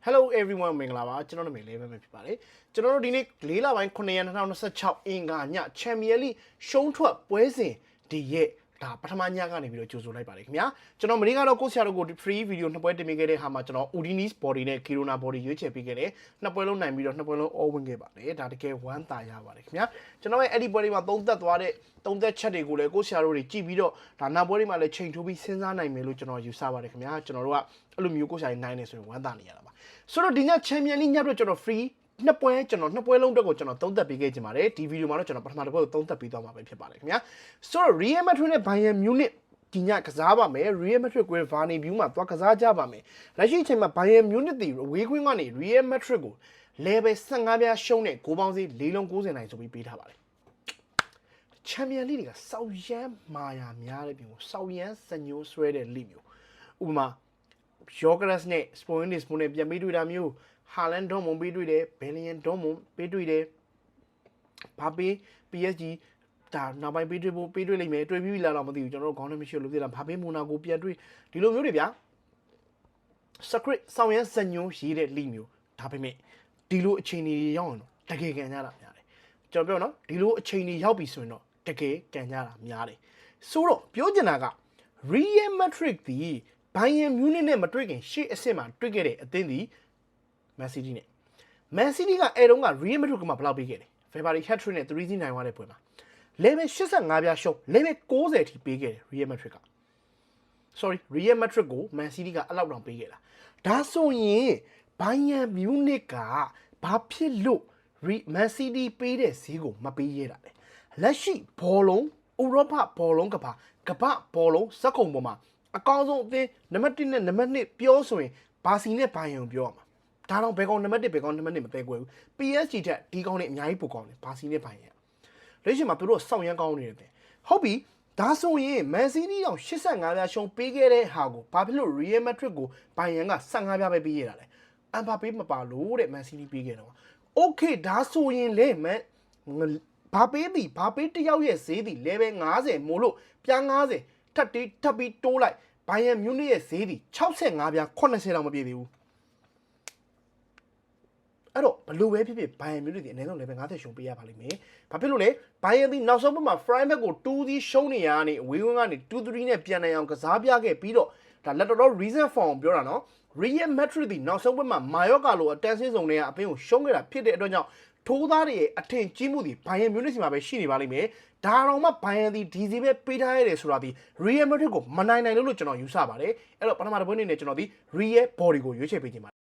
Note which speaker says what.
Speaker 1: Hello everyone မင်္ဂလာပါကျွန်တော်တို့မေလေးပဲဖြစ်ပါတယ်ကျွန်တော်တို့ဒီနေ့၄လပိုင်း9ရက်2026အင်္ဂါညချန်ပီယံလိရှုံးထွက်ပွဲစဉ်ဒီရက်ဒါပထမညကနေပြီးတော့ကြိုဆိုလိုက်ပါတယ်ခင်ဗျာကျွန်တော်မင်းကတော့ကိုဆရာတို့ကို free video နှစ်ပွဲတင်ပေးခဲ့တဲ့ဟာမှာကျွန်တော် Udinese body နဲ့ Girona body ရွေးချယ်ပေးခဲ့တယ်နှစ်ပွဲလုံးနိုင်ပြီးတော့နှစ်ပွဲလုံး all win ခဲ့ပါတယ်ဒါတကယ်ဝမ်းသာရပါတယ်ခင်ဗျာကျွန်တော်ရဲ့အဲ့ဒီပွဲတွေမှာသုံးသက်သွားတဲ့သုံးသက်ချက်တွေကိုလည်းကိုဆရာတို့တွေကြည့်ပြီးတော့ဒါနောက်ပွဲတွေမှာလည်းချိန်ထိုးပြီးစဉ်းစားနိုင်မယ်လို့ကျွန်တော်ယူဆပါတယ်ခင်ဗျာကျွန်တော်တို့ကအဲ့လိုမျိုးကိုဆရာတွေနိုင်နေဆိုရင်ဝမ်းသာနေရတာပါဆိုတော့ဒီညချန်ပီယံလိညအတွက်ကျွန်တော် free နှစ်ပွဲကျွန်တော်နှစ်ပွဲလုံးအတွက်ကိုကျွန်တော်သုံးသက်ပေးခဲ့ကြပါတယ်ဒီဗီဒီယိုမှာတော့ကျွန်တော်ပထမတစ်ပွဲကိုသုံးသက်ပေးသွားမှာပဲဖြစ်ပါတယ်ခင်ဗျာဆိုတော့ Real Madrid နဲ့ Bayern Munich ဒီညကစားပါမယ် Real Madrid ကို Varney View မှာသွားကစားကြပါမယ်လက်ရှိအချိန်မှာ Bayern Munich တီဝေးခွင်းကနေ Real Madrid ကို level 15ပြားရှုံးတဲ့ဂိုးပေါင်းစီ4လုံး90နိုင်ဆိုပြီးပေးထားပါတယ်ချန်ပီယံလိတွေကစောက်ရမ်းမာယာများတဲ့ပြင်ကိုစောက်ရမ်းစညိုးဆွဲတဲ့လိမျိုးဥပမာ Yogres နဲ့ Spoon နဲ့ပြန်ပြီးတွေ့တာမျိုးHaaland တော့မုံပေးတွေ့တယ် Bellingham တော့မုံပေးတွေ့တယ်ဘာပေး PSG ဒါနောက်ပိုင်းပေးတွေ့ဖို့ပေးတွေ့လိမ့်မယ်တွေ့ပြီးလာတော့မသိဘူးကျွန်တော်တို့ခေါင်းထဲမရှိလို့သိတာဘာပေးမိုနာကိုပြန်တွေ့ဒီလိုမျိုးတွေဗျာ script ဆောင်ရမ်းစညိုးရေးတဲ့လိမျိုးဒါပေမဲ့ဒီလိုအချိန်ကြီးရောက်ရင်တော့တကယ်ကန်ကြတာများတယ်ကျွန်တော်ပြောနော်ဒီလိုအချိန်ကြီးရောက်ပြီဆိုရင်တော့တကယ်ကန်ကြတာများတယ်ဆိုတော့ပြောချင်တာက Real Madrid ဒီ Bayern Munich နဲ့မတွေ့ခင်ရှေ့အဆင့်မှာတွေ့ခဲ့တဲ့အသင်းဒီ Man City နဲ့ Man City ကအဲတုန်းက Real Madrid ကမှဘယ်လောက်ပေးခဲ့လဲ February hat-trick နဲ့ 3-0 နိုင်သွားတဲ့ပွဲမှာ level 85ပြားရှုံး level 90အထိပေးခဲ့တယ် Real Madrid က sorry Real Madrid ကို Man City ကအဲ့လောက်တောင်ပေးခဲ့တာဒါဆိုရင် Bayern Munich ကဘာဖြစ်လို့ Man City ပေးတဲ့ဈေးကိုမပေးရတာလဲလက်ရှိဘောလုံးဥရောပဘောလုံးကဘာဘောလုံးစက်ကုံပေါ်မှာအကောင်းဆုံးအသင်းနံပါတ်1နဲ့နံပါတ်2ပြောဆိုရင်ဘာစီနဲ့ဘိုင်ယန်ပြောရမှာဒါတော့ဘယ်ကောင်နံပါတ်1ဘယ်ကောင်နံပါတ်2မသိကွယ်ဘူး PSG တက်ဒီကောင်တွေအများကြီးပိုကောင်းတယ်ဘာစီနဲ့ဘိုင်ယန်လက်ရှိမှာသူတို့စောင့်ရမ်းကောင်းနေတယ်ဟုတ်ပြီဒါဆိုရင် Man City တောင်85ပြားရှုံးပေးခဲ့တဲ့ဟာကိုဘာဖြစ်လို့ Real Madrid ကိုဘိုင်ယန်က15ပြားပဲပေးရတာလဲအမ်ဘာပေးမပါလို့တဲ့ Man City ပေးခဲ့တော့ Okay ဒါဆိုရင်လေဘာပေးတယောက်ရဲ့ဈေးသည် level 50မို့လို့ပြား90ထပ်ပြီးတိုးလိုက် Bayern Munich ရဲ့ဈေးသည်65ပြား80တောင်မပြည့်သေးဘူးအဲ့တော့ဘလို့ပဲဖြစ်ဖြစ် Bayern Munich ဒီအနည်းဆုံး level 50ရှုံးပေးရပါလိမ့်မယ်ဘာဖြစ်လို့လဲ Bayern ဒီနောက်ဆုံးဘက်မှာ Freiburg ကို2-0ရှုံးနေရကနေအဝေးဝန်းကနေ 2-3 နဲ့ပြန်နိုင်အောင်ကစားပြခဲ့ပြီးတော့ဒါလက်တော် reason form ပြောတာနော် Real Madrid ဒီနောက်ဆုံးဘက်မှာ Mallorca လိုအတန်းစင်းစုံတွေကအပင်းကိုရှုံးခဲ့တာဖြစ်တဲ့အတွက်ကြောင့်ထိုးသားတွေရဲ့အထင်ကြီးမှုဒီ Bayern Munich စီမှာပဲရှိနေပါလိမ့်မယ်ဒါတော့မှ Bayern ဒီဒီစီပဲပေးထားရတယ်ဆိုတာဒီ Real Madrid ကိုမနိုင်လို့ကျွန်တော်ယူဆပါတယ်အဲ့တော့ပထမတစ်ပွဲနေနဲ့ကျွန်တော်ဒီ Real Body ကိုရွေးချယ်ပေးခြင်းပါ